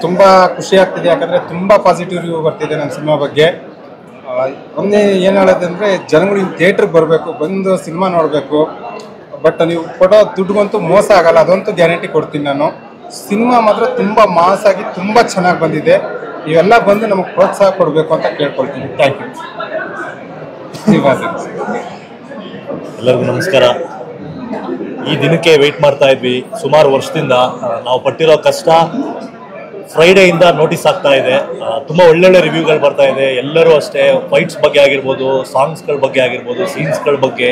ತುಂಬ ಖುಷಿ ಆಗ್ತಿದೆ, ಯಾಕಂದರೆ ತುಂಬ ಪಾಸಿಟಿವ್ ರಿವ್ಯೂ ಬರ್ತಿದೆ ನನ್ನ ಸಿನಿಮಾ ಬಗ್ಗೆ. ಒಂದೇ ಏನು ಹೇಳೋದಂದರೆ ಜನಗಳು ಥಿಯೇಟ್ರಿಗೆ ಬರಬೇಕು, ಬಂದು ಸಿನಿಮಾ ನೋಡಬೇಕು. ಬಟ್ ನೀವು ಕೊಡೋ ದುಡ್ಡುಗಂತೂ ಮೋಸ ಆಗಲ್ಲ, ಅದಂತೂ ಗ್ಯಾರಂಟಿ ಕೊಡ್ತೀನಿ ನಾನು. ಸಿನಿಮಾ ಮಾತ್ರ ತುಂಬ ಮಾಸಾಗಿ ತುಂಬ ಚೆನ್ನಾಗಿ ಬಂದಿದೆ. ಇವೆಲ್ಲ ಬಂದು ನಮಗೆ ಪ್ರೋತ್ಸಾಹ ಕೊಡಬೇಕು ಅಂತ ಕೇಳ್ಕೊಳ್ತೀನಿ. Thank you. ಎಲ್ಲರಿಗೂ ನಮಸ್ಕಾರ. ಈ ದಿನಕ್ಕೆ ವೆಯ್ಟ್ ಮಾಡ್ತಾ ಇದ್ವಿ ಸುಮಾರು ವರ್ಷದಿಂದ. ನಾವು ಪಟ್ಟಿರೋ ಕಷ್ಟ ಫ್ರೈಡೆಯಿಂದ ನೋಟಿಸ್ ಆಗ್ತಾ ಇದೆ. ತುಂಬ ಒಳ್ಳೊಳ್ಳೆ ರಿವ್ಯೂಗಳು ಬರ್ತಾ ಇದೆ. ಎಲ್ಲರೂ ಅಷ್ಟೇ ಫೈಟ್ಸ್ ಬಗ್ಗೆ ಆಗಿರ್ಬೋದು, ಸಾಂಗ್ಸ್ಗಳ ಬಗ್ಗೆ ಆಗಿರ್ಬೋದು, ಸೀನ್ಸ್ಗಳ ಬಗ್ಗೆ,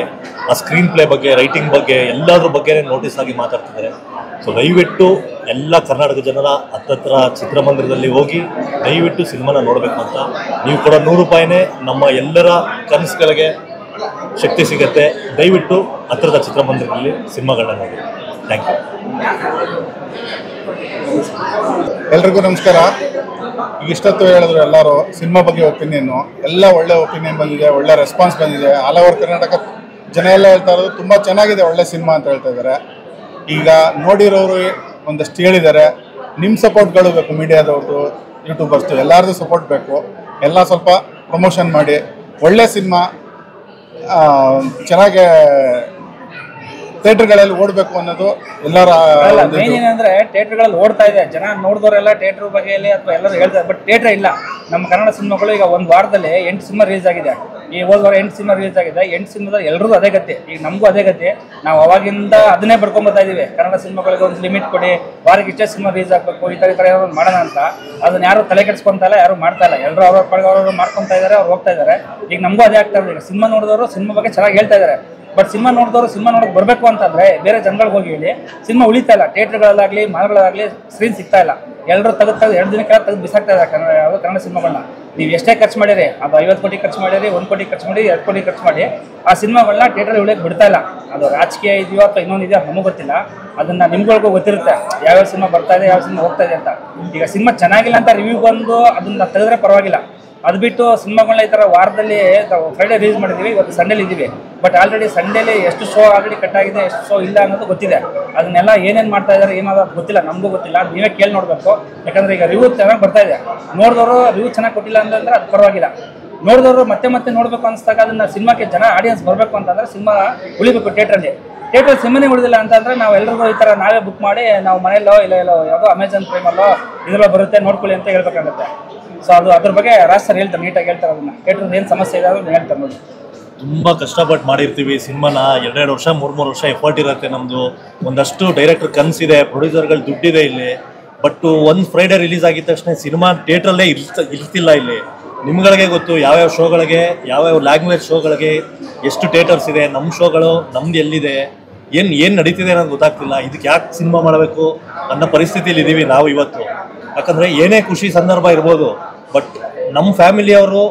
ಆ ಸ್ಕ್ರೀನ್ ಪ್ಲೇ ಬಗ್ಗೆ, ರೈಟಿಂಗ್ ಬಗ್ಗೆ, ಎಲ್ಲದ್ರ ಬಗ್ಗೆ ನೋಟಿಸ್ ಆಗಿ ಮಾತಾಡ್ತಿದ್ದಾರೆ. ಸೊ ದಯವಿಟ್ಟು ಎಲ್ಲ ಕರ್ನಾಟಕ ಜನರ ಹತ್ತತ್ರ ಚಿತ್ರಮಂದಿರದಲ್ಲಿ ಹೋಗಿ ದಯವಿಟ್ಟು ಸಿನಿಮಾನ ನೋಡಬೇಕು ಅಂತ. ನೀವು ಕೊಡೋ ₹100 ನಮ್ಮ ಎಲ್ಲರ ಕನಸುಗಳಿಗೆ ಶಕ್ತಿ ಸಿಗುತ್ತೆ. ದಯವಿಟ್ಟು ಹತ್ತಿರದ ಚಿತ್ರಮಂದಿರದಲ್ಲಿ ಸಿನಿಮಾಗಳನ್ನ ನೋಡಿ. Thank you. ಎಲ್ರಿಗೂ ನಮಸ್ಕಾರ. ಈಗ ಇಷ್ಟೊತ್ತು ಹೇಳಿದ್ರು ಎಲ್ಲರೂ ಸಿನಿಮಾ ಬಗ್ಗೆ ಒಪಿನಿಯನ್ನು, ಎಲ್ಲ ಒಳ್ಳೆ ಒಪಿನಿಯನ್ ಬಂದಿದೆ, ಒಳ್ಳೆ ರೆಸ್ಪಾನ್ಸ್ ಬಂದಿದೆ. ಆಲ್ ಓವರ್ ಕರ್ನಾಟಕ ಜನ ಎಲ್ಲ ಹೇಳ್ತಾ ಇರೋದು ತುಂಬ ಚೆನ್ನಾಗಿದೆ, ಒಳ್ಳೆ ಸಿನಿಮಾ ಅಂತ ಹೇಳ್ತಾ ಇದ್ದಾರೆ. ಈಗ ನೋಡಿರೋರು ಒಂದಷ್ಟು ಹೇಳಿದ್ದಾರೆ. ನಿಮ್ಮ ಸಪೋರ್ಟ್ಗಳು ಬೇಕು, ಮೀಡಿಯಾದವ್ರದ್ದು, ಯೂಟ್ಯೂಬರ್ಸ್ದು ಎಲ್ಲರದ್ದು ಸಪೋರ್ಟ್ ಬೇಕು. ಎಲ್ಲ ಸ್ವಲ್ಪ ಪ್ರಮೋಷನ್ ಮಾಡಿ ಒಳ್ಳೆ ಸಿನಿಮಾ ಚೆನ್ನಾಗಿ ಥಿಯೇಟರ್ಗಳಲ್ಲಿ ಓಡಬೇಕು ಅನ್ನೋದು ಎಲ್ಲರ ಮೇನ್ ಏನಂದ್ರೆ ಥಿಯೇಟರ್ಗಳಲ್ಲಿ ಓಡ್ತಾ ಇದೆ. ಜನ ನೋಡಿದವರೆಲ್ಲ ಥಿಯೇಟರ್ ಬಗ್ಗೆ ಅಥವಾ ಎಲ್ಲರೂ ಹೇಳ್ತಾರೆ, ಬಟ್ ಥಿಯೇಟರ್ ಇಲ್ಲ. ನಮ್ಮ ಕನ್ನಡ ಸಿನಿಮಾಗಳು ಈಗ ಒಂದು ವಾರದಲ್ಲಿ 8 ಸಿನಿಮಾ ರಿಲೀಸ್ ಆಗಿದೆ. ಈ ಹೋದ ವಾರ 8 ಸಿನಿಮಾ ರಿಲೀಸ್ ಆಗಿದೆ. 8 ಸಿನಿಮಾದಲ್ಲಿ ಎಲ್ಲರೂ ಅದೇ ಗತಿ. ಈಗ ನಮಗೂ ಅದೇ ಗತಿ. ನಾವು ಅವಾಗಿಂದ ಅದನ್ನೇ ಬರ್ಕೊಂಡ್ಬರ್ತಾ ಇದೀವಿ. ಕನ್ನಡ ಸಿನಿಮಾಗಳಿಗೆ ಒಂದು ಲಿಮಿಟ್ ಕೊಡಿ, ವಾರಕ್ಕೆ ಇಷ್ಟೇ ಸಿನಿಮಾ ರಿಲೀಸ್ ಆಗಬೇಕು, ಈ ಥರ ಏನಾದ್ರು ಮಾಡೋಣ ಅಂತ. ಅದನ್ನ ಯಾರು ತಲೆ ಕೆಡಿಸ್ಕೊಂತ ಇಲ್ಲ, ಯಾರು ಮಾಡ್ತಾ ಇಲ್ಲ. ಎಲ್ಲರೂ ಅವ್ರ ಪಡೆಗೆ ಅವರು ಮಾಡ್ಕೊತಾ ಇದ್ದಾರೆ, ಅವ್ರು ಹೋಗ್ತಾ ಇದ್ದಾರೆ. ಈಗ ನಮಗೂ ಅದೇ ಆಗ್ತಾ ಇದೆ. ಈಗ ಸಿನಿಮಾ ನೋಡಿದವರು ಸಿನಿಮಾ ಬಗ್ಗೆ ಚೆನ್ನಾಗಿ ಹೇಳ್ತಾ ಇದ್ದಾರೆ. ಬಟ್ ಸಿನಿಮಾ ನೋಡಿದವರು ಸಿನಿಮಾ ನೋಡೋಕೆ ಬರಬೇಕು ಅಂತಂದ್ರೆ ಬೇರೆ ಜನಗಳಿಗೆ ಹೋಗಿ ಹೇಳಿ ಸಿನಿಮಾ ಉಳಿತಾ ಇಲ್ಲ. ಥಿಯೇಟರ್ಗಳಲ್ಲಾಗಲಿ ಮಾಲ್ಗಳಾಗಲಿ ಸ್ಕ್ರೀನ್ ಸಿಗ್ತಾ ಇಲ್ಲ. ಎಲ್ಲರೂ ತೆಗೆದು 2 ದಿನಕ್ಕೆಲ್ಲ ತೆಗೆದು ಬಿಸಾಕ್ತಾ ಇದ್ದಾರೆ ಯಾವುದೋ ಕನ್ನಡ ಸಿನಿಮಾಗಳನ್ನ. ನೀವು ಎಷ್ಟೇ ಖರ್ಚು ಮಾಡಿರಿ, ಅದು 50 ಕೋಟಿ ಖರ್ಚು ಮಾಡಿರಿ, 1 ಕೋಟಿ ಖರ್ಚು ಮಾಡಿ, 2 ಕೋಟಿ ಖರ್ಚು ಮಾಡಿ, ಆ ಸಿನಿಮಾಗಳನ್ನ ಥಿಯೇಟರ್ ಉಳಿಯೋಕೆ ಬಿಡ್ತಾ ಇಲ್ಲ. ಅದು ರಾಜಕೀಯ ಇದೆಯೋ ಅಥವಾ ಇನ್ನೊಂದು ಇದೆಯೋ ನಮಗೆ ಗೊತ್ತಿಲ್ಲ. ಅದನ್ನ ನಿಮ್ಗಳಿಗೂ ಗೊತ್ತಿರುತ್ತೆ ಯಾವ್ಯಾವ ಸಿನಿಮಾ ಬರ್ತಾ ಇದೆ, ಯಾವ ಸಿನಿಮಾ ಹೋಗ್ತಾ ಇದೆ ಅಂತ. ಈಗ ಸಿನಿಮಾ ಚೆನ್ನಾಗಿಲ್ಲ ಅಂತ ರಿವ್ಯೂ ಬಂದು ಅದನ್ನ ತೆಗೆದ್ರೆ ಪರವಾಗಿಲ್ಲ. ಅದು ಬಿಟ್ಟು ಸಿನಿಮಾಗಳನ್ನ ಈ ಥರ ವಾರದಲ್ಲಿ ಫ್ರೈಡೆ ರಿಲೀಸ್ ಮಾಡಿದ್ದೀವಿ, ಇವತ್ತು ಸಂಡೇಲಿ ಇದ್ದೀವಿ. ಬಟ್ ಆಲ್ರೆಡಿ ಸಂಡೇಲಿ ಎಷ್ಟು ಶೋ ಆಲ್ರೆಡಿ ಕಟ್ ಆಗಿದೆ, ಎಷ್ಟು ಶೋ ಇಲ್ಲ ಅನ್ನೋದು ಗೊತ್ತಿದೆ. ಅದನ್ನೆಲ್ಲ ಏನೇನು ಮಾಡ್ತಾ ಇದ್ದಾರೆ ಏನಾದ್ರು ಗೊತ್ತಿಲ್ಲ, ನಮಗೂ ಗೊತ್ತಿಲ್ಲ. ನೀವೇ ಕೇಳಿ ನೋಡಬೇಕು. ಯಾಕಂದರೆ ಈಗ ರಿವ್ಯೂ ಚೆನ್ನಾಗಿ ಬರ್ತಾ ಇದೆ. ನೋಡಿದವರು ರಿವ್ಯೂ ಚೆನ್ನಾಗಿ ಕೊಟ್ಟಿಲ್ಲ ಅಂತಂದರೆ ಅದು ಪರವಾಗಿಲ್ಲ. ನೋಡಿದವರು ಮತ್ತೆ ಮತ್ತೆ ನೋಡಬೇಕು ಅನಿಸ್ದಾಗ ಅದನ್ನು ಸಿನಿಮಾಕ್ಕೆ ಜನ ಆಡಿಯನ್ಸ್ ಬರಬೇಕು ಅಂತಂದರೆ ಸಿನಿಮಾ ಉಳಿಬೇಕು ಥಿಯೇಟ್ರಲ್ಲಿ. ಥಿಯೇಟರ್ ಸಿನಿಮಾನೇ ಉಳಿದಿಲ್ಲ ಅಂತಂದರೆ ನಾವು ಎಲ್ಲರಿಗೂ ಈ ಥರ ನಾವೇ ಬುಕ್ ಮಾಡಿ ನಾವು ಮನೆಯಲ್ಲೋ ಇಲ್ಲ ಯಾವುದೋ ಅಮೆಝಾನ್ ಪ್ರೈಮಲ್ಲೋ ಇದರಲ್ಲೋ ಬರುತ್ತೆ ನೋಡ್ಕೊಳ್ಳಿ ಅಂತ ಹೇಳ್ಬೇಕಾಗುತ್ತೆ. ಸೊ ಅದು ಅದ್ರ ಬಗ್ಗೆ ರಾಜ್ ಸರ್ ಹೇಳ್ತಾರೆ, ನೀಟಾಗಿ ಹೇಳ್ತಾರೆ. ಅದನ್ನ ಥಿಯೇಟರ್ ಏನು ಸಮಸ್ಯೆ ಇದೆ ಅದನ್ನು ಹೇಳ್ತಾರೆ ನೋಡಿ. ತುಂಬ ಕಷ್ಟಪಟ್ಟು ಮಾಡಿರ್ತೀವಿ ಸಿನಿಮಾನ. 2 ವರ್ಷ 3 ವರ್ಷ ಎಫರ್ಟ್ ಇರುತ್ತೆ ನಮ್ಮದು. ಒಂದಷ್ಟು ಡೈರೆಕ್ಟರ್ ಕನಸಿದೆ, ಪ್ರೊಡ್ಯೂಸರ್ಗಳು ದುಡ್ಡಿದೆ ಇಲ್ಲಿ. ಬಟ್ ಒಂದು ಫ್ರೈಡೆ ರಿಲೀಸ್ ಆಗಿದ ತಕ್ಷಣ ಸಿನಿಮಾ ಥಿಯೇಟ್ರಲ್ಲೇ ಇರ್ತಿಲ್ಲ. ಇಲ್ಲಿ ನಿಮ್ಗಳಿಗೆ ಗೊತ್ತು ಯಾವ್ಯಾವ ಶೋಗಳಿಗೆ, ಯಾವ್ಯಾವ ಲ್ಯಾಂಗ್ವೇಜ್ ಶೋಗಳಿಗೆ ಎಷ್ಟು ಥಿಯೇಟರ್ಸ್ ಇದೆ. ನಮ್ಮ ಶೋಗಳು ನಮ್ದು ಎಲ್ಲಿದೆ, ಏನು ನಡೀತಿದೆ ಅನ್ನೋದು ಗೊತ್ತಾಗ್ತಿಲ್ಲ. ಇದಕ್ಕೆ ಯಾಕೆ ಸಿನಿಮಾ ಮಾಡಬೇಕು ಅನ್ನೋ ಪರಿಸ್ಥಿತಿಯಲ್ಲಿ ಇದ್ದೀವಿ ನಾವು ಇವತ್ತು. ಯಾಕಂದರೆ ಏನೇ ಖುಷಿ ಸಂದರ್ಭ ಇರ್ಬೋದು, ಬಟ್ ನಮ್ಮ ಫ್ಯಾಮಿಲಿಯವರು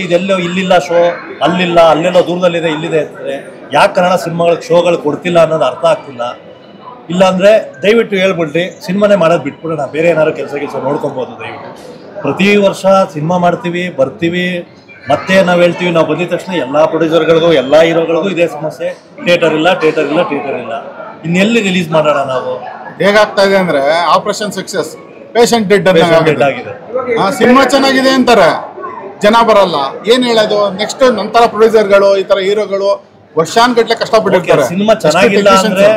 ಇದೆಲ್ಲೋ ಇಲ್ಲಿಲ್ಲ ಶೋ, ಅಲ್ಲೆಲ್ಲೋ ದೂರದಲ್ಲಿದೆ, ಇಲ್ಲಿದೆ ಅಂತಾರೆ. ಯಾಕೆ ಕನ್ನಡ ಸಿನಿಮಾಗಳಿಗೆ ಶೋಗಳು ಕೊಡ್ತಿಲ್ಲ ಅನ್ನೋದು ಅರ್ಥ ಆಗ್ತಿಲ್ಲ. ಇಲ್ಲಾಂದರೆ ದಯವಿಟ್ಟು ಹೇಳ್ಬಿಡ್ರಿ ಸಿನಿಮಾನೇ ಮಾಡೋದು ಬಿಟ್ಬಿಡೋಣ, ಬೇರೆ ಏನಾದ್ರು ಕೆಲಸ ನೋಡ್ಕೊಬೋದು. ದಯವಿಟ್ಟು ಪ್ರತಿ ವರ್ಷ ಸಿನಿಮಾ ಮಾಡ್ತೀವಿ, ಬರ್ತೀವಿ, ಮತ್ತೆ ನಾವು ಹೇಳ್ತೀವಿ. ನಾವು ಬಂದಿದ ತಕ್ಷಣ ಎಲ್ಲ ಪ್ರೊಡ್ಯೂಸರ್ಗಳಿಗೂ ಎಲ್ಲ ಹೀರೋಗಳಿಗೂ ಇದೇ ಸಮಸ್ಯೆ, ಥಿಯೇಟರ್ ಇಲ್ಲ. ಇನ್ನೆಲ್ಲಿ ರಿಲೀಸ್ ಮಾಡೋಣ ನಾವು? ಹೇಗಾಗ್ತಾ ಇದೆ ಅಂದರೆ ಆಪರೇಷನ್ ಸಕ್ಸಸ್, ಪೇಷಂಟ್ ಡೆಡ್ ಆಗಿದೆ. ಸಿನಿಮಾ ಚೆನ್ನಾಗಿದೆ ಅಂತಾರೆ, ಜನ ಬರಲ್ಲ. ಏನು ಹೇಳೋದು? ನೆಕ್ಸ್ಟ್ ನಂತರ ಪ್ರೊಡ್ಯೂಸರ್ಗಳು ಈ ಥರ ಹೀರೋಗಳು ವರ್ಷಾನ್ಗಟ್ಲೆ ಕಷ್ಟಪಟ್ಟಿರ್ತಾರೆ. ಸಿನಿಮಾ ಚೆನ್ನಾಗಿಲ್ಲ ಅಂದರೆ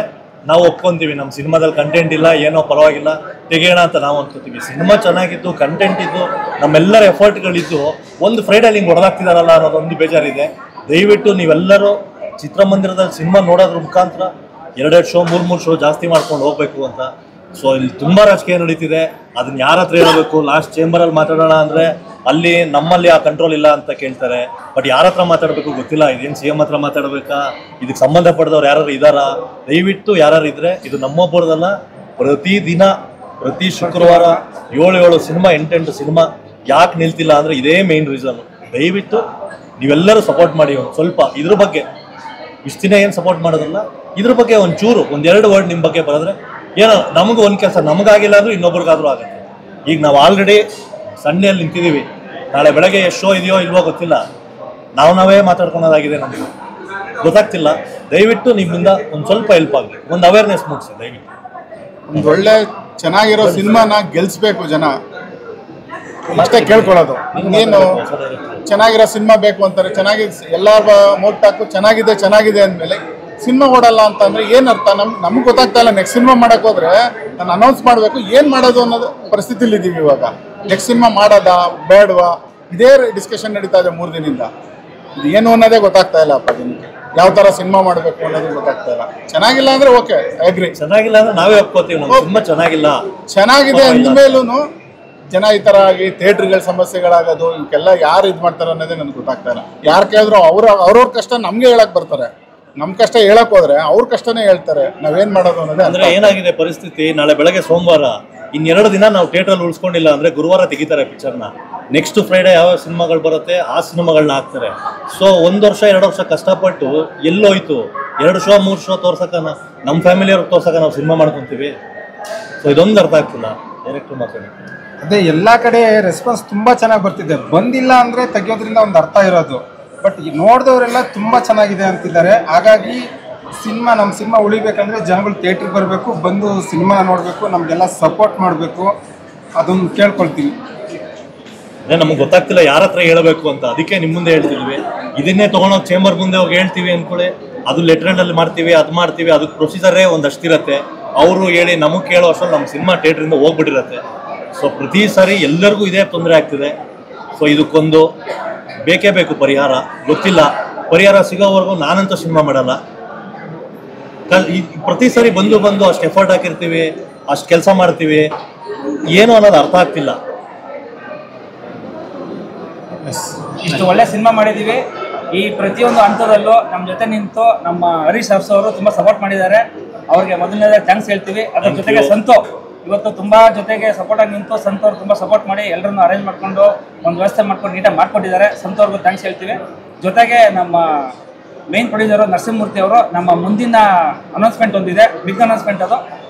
ನಾವು ಒಪ್ಕೊಂತೀವಿ, ನಮ್ಮ ಸಿನಿಮಾದಲ್ಲಿ ಕಂಟೆಂಟ್ ಇಲ್ಲ, ಏನೋ ಪರವಾಗಿಲ್ಲ ತೆಗೆಯೋಣ ಅಂತ ನಾವು ಅನ್ಕೋತೀವಿ. ಸಿನಿಮಾ ಚೆನ್ನಾಗಿದ್ದು, ಕಂಟೆಂಟ್ ಇದ್ದು, ನಮ್ಮೆಲ್ಲರ ಎಫರ್ಟ್ಗಳಿದ್ದು ಒಂದು ಫ್ರೈಡಲ್ಲಿ ಹಿಂಗೆ ಹೊಡೆದಾಗ್ತಿದಾರಲ್ಲ ಅನ್ನೋದೊಂದು ಬೇಜಾರಿದೆ. ದಯವಿಟ್ಟು ನೀವೆಲ್ಲರೂ ಚಿತ್ರಮಂದಿರದಲ್ಲಿ ಸಿನಿಮಾ ನೋಡೋದ್ರ ಮುಖಾಂತರ 2 ಶೋ 3 ಶೋ ಜಾಸ್ತಿ ಮಾಡ್ಕೊಂಡು ಹೋಗ್ಬೇಕು ಅಂತ. ಸೊ ಇಲ್ಲಿ ತುಂಬ ರಾಜಕೀಯ ನಡೀತಿದೆ. ಅದನ್ನ ಯಾರ ಹತ್ರ ಹೇಳಬೇಕು? ಲಾಸ್ಟ್ ಚೇಂಬರಲ್ಲಿ ಮಾತಾಡೋಣ ಅಂದರೆ ಅಲ್ಲಿ ನಮ್ಮಲ್ಲಿ ಆ ಕಂಟ್ರೋಲ್ ಇಲ್ಲ ಅಂತ ಕೇಳ್ತಾರೆ. ಬಟ್ ಯಾರ ಹತ್ರ ಮಾತಾಡಬೇಕು ಗೊತ್ತಿಲ್ಲ. ಇದೇನು CM ಹತ್ರ ಮಾತಾಡಬೇಕಾ? ಇದಕ್ಕೆ ಸಂಬಂಧಪಟ್ಟದವ್ರು ಯಾರು ಇದ್ದಾರಾ? ದಯವಿಟ್ಟು ಯಾರು ಇದ್ದರೆ, ಇದು ನಮ್ಮೊಬ್ಬರದಲ್ಲ, ಪ್ರತಿ ಶುಕ್ರವಾರ 7 ಸಿನಿಮಾ 8 ಸಿನಿಮಾ ಯಾಕೆ ನಿಲ್ತಿಲ್ಲ ಅಂದರೆ ಇದೇ ಮೇನ್ ರೀಸನ್ನು. ದಯವಿಟ್ಟು ನೀವೆಲ್ಲರೂ ಸಪೋರ್ಟ್ ಮಾಡಿ. ಒಂದು ಸ್ವಲ್ಪ ಇದ್ರ ಬಗ್ಗೆ, ಇಷ್ಟು ದಿನ ಏನು ಸಪೋರ್ಟ್ ಮಾಡೋದಲ್ಲ, ಇದ್ರ ಬಗ್ಗೆ ಒಂಚೂರು 1-2 ವರ್ಡ್ ನಿಮ್ಮ ಬಗ್ಗೆ ಬರೆದ್ರೆ ಏನೋ ನಮಗೂ ಒಂದು ಕೆಲಸ, ನಮಗಾಗಿಲ್ಲ ಅಂದರೂ ಇನ್ನೊಬ್ರಿಗಾದ್ರೂ ಆಗುತ್ತೆ. ಈಗ ನಾವು ಆಲ್ರೆಡಿ ಸಂಡೇಲಿ ನಿಂತಿದ್ದೀವಿ. ನಾಳೆ ಬೆಳಗ್ಗೆ ಎಷ್ಟು ಶೋ ಇದೆಯೋ ಇಲ್ವೋ ಗೊತ್ತಿಲ್ಲ. ನಾವೇ ಮಾತಾಡ್ಕೊಳೋದಾಗಿದೆ, ನಮಗೆ ಗೊತ್ತಾಗ್ತಿಲ್ಲ. ದಯವಿಟ್ಟು ನಿಮ್ಮಿಂದ ಒಂದು ಸ್ವಲ್ಪ ಹೆಲ್ಪ್ ಆಗಲಿ, ಒಂದು ಅವೇರ್ನೆಸ್ ಮೂಡಿಸಿ ದಯವಿಟ್ಟು. ಒಂದು ಒಳ್ಳೆ ಚೆನ್ನಾಗಿರೋ ಸಿನಿಮಾನ ಗೆಲ್ಸ್ಬೇಕು ಜನ, ಅಷ್ಟೇ ಕೇಳ್ಕೊಳ್ಳೋದು. ಇನ್ನೇನು ಚೆನ್ನಾಗಿರೋ ಸಿನಿಮಾ ಬೇಕು ಅಂತಾರೆ, ಚೆನ್ನಾಗಿ ಎಲ್ಲರ ಮೋಟಾಕು ಚೆನ್ನಾಗಿದೆ ಅಂದಮೇಲೆ ಸಿನಿಮಾ ಓಡಲ್ಲ ಅಂತಂದ್ರೆ ಏನು ಅರ್ಥ? ನಮ್ಗೆ ಗೊತ್ತಾಗ್ತಾ ಇಲ್ಲ. ನೆಕ್ಸ್ಟ್ ಸಿನಿಮಾ ಮಾಡಕ್ಕೆ ಹೋದ್ರೆ ನಾನು ಅನೌನ್ಸ್ ಮಾಡಬೇಕು, ಏನು ಮಾಡೋದು ಅನ್ನೋದು ಪರಿಸ್ಥಿತಿಲಿ ಇದ್ದೀವಿ ಇವಾಗ. ನೆಕ್ಸ್ಟ್ ಸಿನಿಮಾ ಮಾಡೋದಾ ಬೇಡವಾ ಇದೇ ಡಿಸ್ಕಷನ್ ನಡೀತಾ ಇದೆ 3 ದಿನದಿಂದ. ಇದು ಏನು ಅನ್ನೋದೇ ಗೊತ್ತಾಗ್ತಾ ಇಲ್ಲ ಅಪ್ಪ ಜನಕ್ಕೆ. ಯಾವ ಥರ ಸಿನಿಮಾ ಮಾಡಬೇಕು ಅನ್ನೋದು ಗೊತ್ತಾಗ್ತಾ ಇಲ್ಲ. ಚೆನ್ನಾಗಿಲ್ಲ ಅಂದ್ರೆ ಓಕೆ, ಐ ಅಗ್ರಿ. ಚೆನ್ನಾಗಿಲ್ಲ ಅಂದ್ರೆ ನಾವೇ ಒಪ್ಕೋತೀವಿ, ತುಂಬಾ ಚೆನ್ನಾಗಿದೆ ಅಂದಮೇಲೂ ಜನ ಈ ಥರ ಆಗಿ ಥಿಯೇಟ್ರ್ಗಳ ಸಮಸ್ಯೆಗಳಾಗೋದು ಇವಕ್ಕೆಲ್ಲ ಯಾರು ಇದು ಮಾಡ್ತಾರೆ ಅನ್ನೋದೇ ನನಗೆ ಗೊತ್ತಾಗ್ತಾ ಇಲ್ಲ. ಯಾರು ಕೇಳಿದ್ರು ಅವ್ರವ್ರ ಕಷ್ಟ ನಮಗೆ ಹೇಳಕ್ ಬರ್ತಾರೆ. ನಮ್ಮ ಕಷ್ಟ ಹೇಳಕ್ ಹೋದ್ರೆ ಅವ್ರ ಕಷ್ಟನೇ ಹೇಳ್ತಾರೆ. ನಾವೇನ್ ಮಾಡೋದು ಅನ್ನೋದೇ. ಅಂದ್ರೆ ಏನಾಗಿದೆ ಪರಿಸ್ಥಿತಿ, ನಾಳೆ ಬೆಳಗ್ಗೆ ಸೋಮವಾರ, ಇನ್2 ದಿನ ನಾವು ಥಿಯೇಟ್ರಲ್ಲಿ ಉಳಿಸ್ಕೊಂಡಿಲ್ಲ ಅಂದ್ರೆ ಗುರುವಾರ ತೆಗಿತಾರೆ ಪಿಕ್ಚರ್ನ. ನೆಕ್ಸ್ಟ್ ಫ್ರೈಡೆ ಯಾವ ಸಿನಿಮಾಗಳು ಬರುತ್ತೆ ಆ ಸಿನಿಮಾಗಳನ್ನ ಹಾಕ್ತಾರೆ. ಸೊ 1 ವರ್ಷ 2 ವರ್ಷ ಕಷ್ಟಪಟ್ಟು ಎಲ್ಲೋಯ್ತು? 2 ಶೋ 3 ಶೋ ತೋರ್ಸಕ ನಮ್ಮ ಫ್ಯಾಮಿಲಿಯವ್ರಿಗೆ ತೋರ್ಸಕ ನಾವು ಸಿನಿಮಾ ಮಾಡ್ಕೊತೀವಿ. ಸೊ ಇದೊಂದು ಅರ್ಥ ಆಗ್ತಿಲ್ಲ ಡೈರೆಕ್ಟರ್ ಮಾತಾಡಿ. ಅದೇ ಎಲ್ಲ ಕಡೆ ರೆಸ್ಪಾನ್ಸ್ ತುಂಬಾ ಚೆನ್ನಾಗಿ ಬರ್ತಿದೆ. ಬಂದಿಲ್ಲ ಅಂದ್ರೆ ತೆಗಿಯೋದ್ರಿಂದ ಒಂದು ಅರ್ಥ ಇರೋದು. ಬಟ್ ನೋಡಿದವರೆಲ್ಲ ತುಂಬ ಚೆನ್ನಾಗಿದೆ ಅಂತಿದ್ದಾರೆ. ಹಾಗಾಗಿ ನಮ್ಮ ಸಿನಿಮಾ ಉಳಿಬೇಕಂದ್ರೆ ಜನಗಳು ಥಿಯೇಟ್ರಿಗೆ ಬರಬೇಕು, ಬಂದು ಸಿನಿಮಾ ನೋಡಬೇಕು, ನಮಗೆಲ್ಲ ಸಪೋರ್ಟ್ ಮಾಡಬೇಕು. ಅದನ್ನು ಕೇಳ್ಕೊಳ್ತೀವಿ. ಅದೇ ನಮ್ಗೆ ಗೊತ್ತಾಗ್ತಿಲ್ಲ ಯಾರ ಹತ್ರ ಹೇಳಬೇಕು ಅಂತ, ಅದಕ್ಕೆ ನಿಮ್ಮ ಮುಂದೆ ಹೇಳ್ತಿದ್ವಿ. ಇದನ್ನೇ ತೊಗೊಂಡೋಗಿ ಚೇಂಬರ್ ಮುಂದೆ ಹೋಗಿ ಹೇಳ್ತೀವಿ ಅಂದ್ಕೊಳ್ಳಿ, ಅದು ಲೆಟ್ರಲ್ಲಿ ಮಾಡ್ತೀವಿ, ಅದು ಮಾಡ್ತೀವಿ, ಅದಕ್ಕೆ ಪ್ರೊಸೀಜರೇ ಒಂದಷ್ಟಿರುತ್ತೆ. ಅವರು ಹೇಳಿ ನಮಗೆ ಕೇಳೋ ಅಷ್ಟರಲ್ಲಿ ನಮ್ಮ ಸಿನಿಮಾ ಥಿಯೇಟ್ರಿಂದ ಹೋಗ್ಬಿಟ್ಟಿರುತ್ತೆ. ಸೊ ಪ್ರತಿ ಸಾರಿ ಎಲ್ಲರಿಗೂ ಇದೇ ತೊಂದರೆ ಆಗ್ತಿದೆ. ಸೊ ಇದಕ್ಕೊಂದು ಬೇಕೇ ಬೇಕು ಪರಿಹಾರ. ಗೊತ್ತಿಲ್ಲ, ಪರಿಹಾರ ಸಿಗೋವರೆಗೂ ನಾನಂತೂ ಸಿನಿಮಾ ಮಾಡಲ್ಲ. ಪ್ರತಿ ಸಾರಿ ಬಂದು ಅಷ್ಟು ಎಫರ್ಟ್ ಹಾಕಿರ್ತೀವಿ, ಅಷ್ಟು ಕೆಲಸ ಮಾಡ್ತೀವಿ, ಏನು ಅನ್ನೋದು ಅರ್ಥ ಆಗ್ತಿಲ್ಲ. ಇಷ್ಟು ಒಳ್ಳೆ ಸಿನಿಮಾ ಮಾಡಿದ್ದೀವಿ. ಈ ಪ್ರತಿಯೊಂದು ಹಂತದಲ್ಲೂ ನಮ್ಮ ಜೊತೆ ನಿಂತು ನಮ್ಮ ಹರೀಶ್ ಅರ್ಸ್ ಅವರು ತುಂಬ ಸಪೋರ್ಟ್ ಮಾಡಿದ್ದಾರೆ. ಅವ್ರಿಗೆ ಮೊದಲನೇದೇ ಥ್ಯಾಂಕ್ಸ್ ಹೇಳ್ತೀವಿ. ಅದ್ರ ಜೊತೆಗೆ ಸಂತು ಇವತ್ತು ತುಂಬ ಜೊತೆಗೆ ಸಪೋರ್ಟಾಗಿ ನಿಂತು ಸಂತು ಅವ್ರು ತುಂಬ ಸಪೋರ್ಟ್ ಮಾಡಿ ಎಲ್ಲರನ್ನು ಅರೇಂಜ್ ಮಾಡಿಕೊಂಡು ಒಂದು ವ್ಯವಸ್ಥೆ ಮಾಡ್ಕೊಂಡು ನೀಟಾಗಿ ಮಾಡ್ಕೊಟ್ಟಿದ್ದಾರೆ. ಸಂತು ಅವ್ರಿಗೂ ಥ್ಯಾಂಕ್ಸ್ ಹೇಳ್ತೀವಿ. ಜೊತೆಗೆ ನಮ್ಮ ಮೇನ್ ಪ್ರೊಡ್ಯೂಸರು ನರಸಿಂಹಮೂರ್ತಿ ಅವರು ನಮ್ಮ ಮುಂದಿನ ಅನೌನ್ಸ್ಮೆಂಟ್ ಒಂದಿದೆ, ಬಿಗ್ ಅನೌನ್ಸ್ಮೆಂಟ್.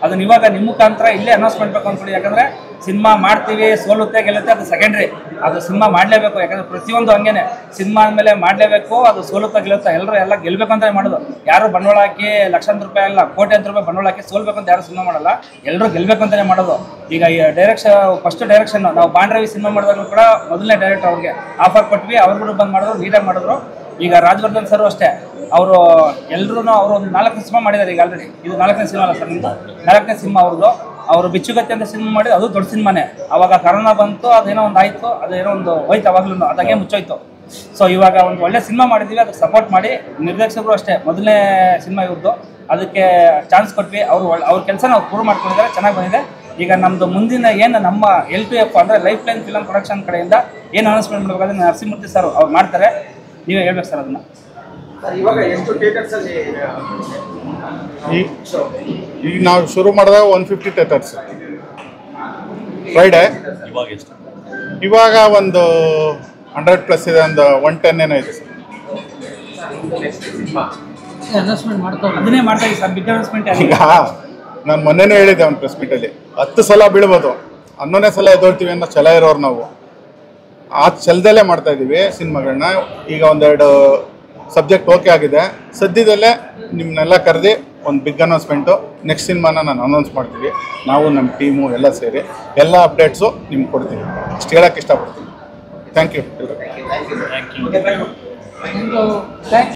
ಅದನ್ನ ಇವಾಗ ನಿಮ್ಮ ಮುಖಾಂತರ ಇಲ್ಲೇ ಅನೌನ್ಸ್ ಮಾಡಬೇಕು ಅಂದ್ಕೊಳ್ಳಿ. ಯಾಕಂದರೆ ಸಿನಿಮಾ ಮಾಡ್ತೀವಿ, ಸೋಲುತ್ತೆ ಗೆಲ್ಲುತ್ತೆ ಅದು ಸೆಕೆಂಡ್ರಿ. ಅದು ಸಿನಿಮಾ ಮಾಡಲೇಬೇಕು. ಯಾಕಂದರೆ ಪ್ರತಿಯೊಂದು ಹಂಗೇನೆ, ಸಿನಿಮಾ ಆದಮೇಲೆ ಮಾಡಲೇಬೇಕು. ಅದು ಸೋಲುತ್ತಾ ಗೆಲ್ಲುತ್ತಾ ಎಲ್ಲ ಗೆಲ್ಲಬೇಕು ಅಂತಲೇ ಮಾಡೋದು. ಯಾರು ಬಂಡವಾಳ ಹಾಕಿ ಲಕ್ಷಾಂತರ ರೂಪಾಯಿ ಅಲ್ಲ ಕೋಟ್ಯಾಂತರ ರೂಪಾಯಿ ಬಂಡವಾಳ ಹಾಕಿ ಸೋಲ್ಬೇಕು ಅಂತ ಯಾರು ಸಿನಿಮಾ ಮಾಡಲ್ಲ. ಎಲ್ಲರೂ ಗೆಲ್ಲಬೇಕು ಅಂತಲೇ ಮಾಡೋದು. ಈಗ ಈ ಫಸ್ಟ್ ಡೈರೆಕ್ಷನ್ ನಾವು ಬಾಂಡ್ರವಿ ಸಿನಿಮಾ ಮಾಡಿದಾಗಲೂ ಕೂಡ ಮೊದಲನೇ ಡೈರೆಕ್ಟರ್ ಅವ್ರಿಗೆ ಆಫರ್ ಕೊಟ್ವಿ, ಅವ್ರಿಗೂ ಬಂದು ಮಾಡಿದ್ರು, ನೀಟಾಗಿ ಮಾಡಿದ್ರು. ಈಗ ರಾಜವರ್ಧನ್ ಸರ್ ಅಷ್ಟೇ, ಅವರು ಎಲ್ಲರೂ ಅವರು ಒಂದು 4 ಸಿನಿಮಾ ಮಾಡಿದ್ದಾರೆ ಈಗ ಆಲ್ರೆಡಿ. ಇದು 4ನೇ ಸಿನಿಮಾ ಅಲ್ಲ ಸರ್, ನಿಮ್ದು 4ನೇ ಸಿನಿಮಾ ಅವ್ರದ್ದು. ಅವರು ಬಿಚ್ಚುಗತ್ತಿ ಅಂತ ಸಿನಿಮಾ ಮಾಡಿದ್ರು, ಅದು ದೊಡ್ಡ ಸಿನಿಮಾನೇ. ಅವಾಗ ಕರೋನಾ ಬಂತು, ಅದೇನೋ ಒಂದು ಆಯಿತು, ಅದೇನೋ ಒಂದು ಹೋಯ್ತು, ಅವಾಗ್ಲೂ ಅದಾಗೆ ಮುಚ್ಚೋಯ್ತು. ಸೊ ಇವಾಗ ಒಂದು ಒಳ್ಳೆ ಸಿನಿಮಾ ಮಾಡಿದ್ದೀವಿ, ಅದಕ್ಕೆ ಸಪೋರ್ಟ್ ಮಾಡಿ. ನಿರ್ದೇಶಕರು ಅಷ್ಟೇ, ಮೊದಲನೇ ಸಿನಿಮಾ ಇವ್ರದ್ದು, ಅದಕ್ಕೆ ಚಾನ್ಸ್ ಕೊಟ್ವಿ. ಅವ್ರ ಕೆಲಸ ನಾವು ಪ್ರೂವ್ ಮಾಡ್ಕೊಂಡಿದ್ದಾರೆ, ಚೆನ್ನಾಗಿ ಬಂದಿದೆ. ಈಗ ನಮ್ಮದು ಮುಂದಿನ ಏನು ನಮ್ಮ L2F ಅಂದರೆ ಲೈಫ್ ಲೈನ್ ಫಿಲಮ್ ಪ್ರೊಡಕ್ಷನ್ ಕಡೆಯಿಂದ ಏನು ಅನೌನ್ಸ್ಮೆಂಟ್ ಮಾಡಬೇಕಾದ್ರೆ ನರಸಿಂಹಮೂರ್ತಿ ಸರ್ ಅವ್ರು ಮಾಡ್ತಾರೆ. ನೀವೇ ಹೇಳ್ಬೇಕು ಸರ್ ಅದನ್ನು. ಇವಾಗ ಎಷ್ಟು ಥಿಯೇಟರ್ಸ್ ಅಲ್ಲಿ ಈಗ ನಾವು ಶುರು ಮಾಡಿದಾಗ 150 ಥಿಯೇಟರ್ಸ್ ಫ್ರೈಡೆ. ಇವಾಗ ಒಂದು 100+ ಇದೆ, ಒಂದು 110 ಏನೋ ಇದೆ ಸರ್. ಅದನ್ನೇ ಮಾಡ್ತಾ ಇದ್ದೀವಿ ಸರ್, ಬಿಗ್ ಅನೌನ್ಸ್ಮೆಂಟ್. ಈಗ ನಾನು ಮೊನ್ನೆನೂ ಹೇಳಿದ್ದೆ ಒಂದು ಪ್ರೆಸ್ ಮೀಟಲ್ಲಿ, 10 ಸಲ ಬೀಳ್ಬೋದು, 11ನೇ ಸಲ ಎದ್ದೋಳ್ತೀವಿ ಅನ್ನೋ ಛಲ ಇರೋರು ನಾವು. ಆ ಛಲದಲ್ಲೇ ಮಾಡ್ತಾ ಇದ್ದೀವಿ ಸಿನಿಮಾಗಳನ್ನ. ಈಗ 1-2 ಸಬ್ಜೆಕ್ಟ್ ಓಕೆ ಆಗಿದೆ. ಸದ್ಯದಲ್ಲೇ ನಿಮ್ಮನ್ನೆಲ್ಲ ಕರೆದು ಒಂದು ಬಿಗ್ ಅನೌನ್ಸ್ಮೆಂಟು, ನೆಕ್ಸ್ಟ್ ಸಿನಿಮಾನ ನಾನು ಅನೌನ್ಸ್ ಮಾಡ್ತೀವಿ. ನಾವು ನಮ್ಮ ಟೀಮು ಎಲ್ಲ ಸೇರಿ ಎಲ್ಲ ಅಪ್ಡೇಟ್ಸು ನಿಮ್ಗೆ ಕೊಡ್ತೀವಿ. ಅಷ್ಟು ಹೇಳೋಕ್ಕೆ ಇಷ್ಟಪಡ್ತೀನಿ. Thank you.